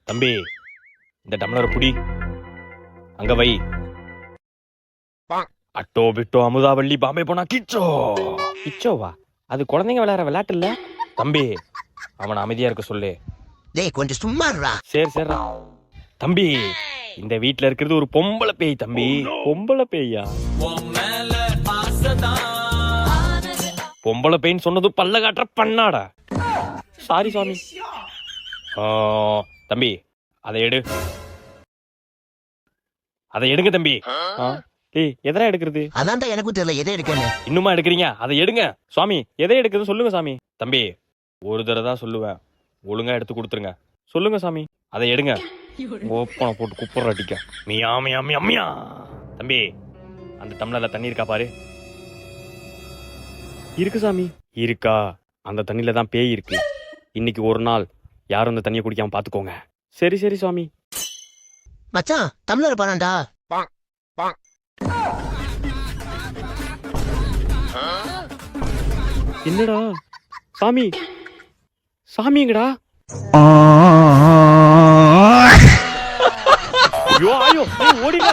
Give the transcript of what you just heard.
தம்பி இந்த டம்ளர் புடி, அங்க வை. அட்டோ பிட்டோ அமுதாவள்ளி பாம்பே போனா கிச்சோ. கிச்சோவா? அது குழந்தைங்க விளையாடுற விளையாட்டு இல்ல தம்பி. அவன் அமைதியா இருக்க சொல்லு. டேய் கொஞ்சம் சும்மா இருடா. சரி சரி தம்பி. இந்த வீட்ல இருக்கிறது ஒரு பொம்பளை பேய் தம்பி. பொம்பளை பேயா? பொம்பளை பேய்ன்னு சொன்னது பல்ல காட்டுற பண்ணாடா. சாரி சாமி. தம்பி அதை எடு. அதை எடுங்க தம்பி. ஏய் எதனா எடுக்கிறது? அதான்டா எனக்கும் தெரியல எதை எடுக்கன்னு. இன்னுமா எடுக்கிறீங்க? அதை எடுங்க சுவாமி. எதை எடுக்கிறது சொல்லுங்க சாமி. தம்பி ஒரு தடவை தான் சொல்லுவேன், ஒழுங்கா எடுத்து கொடுத்துருங்க. சொல்லுங்க சாமி. அதை எடுங்க. ஓப்பனை போட்டு குப்புற அடிக்க. மியா மியா மியா மியா. தம்பி அந்த டம்ளர்ல தண்ணி இருக்கா பாரு. இருக்கு சாமி. இருக்கா? அந்த தண்ணியில தான் பேய் இருக்கு. இன்னைக்கு ஒரு நாள் யாரும் அந்த தண்ணியை குடிக்காம பாத்துக்கோங்க. சரி சரி சுவாமி. மச்சான் டம்ளர் பாறான்டா. என்னடா சாமி? சாமிங்கடா. ஐயோ ஐயோ ஓடிடா.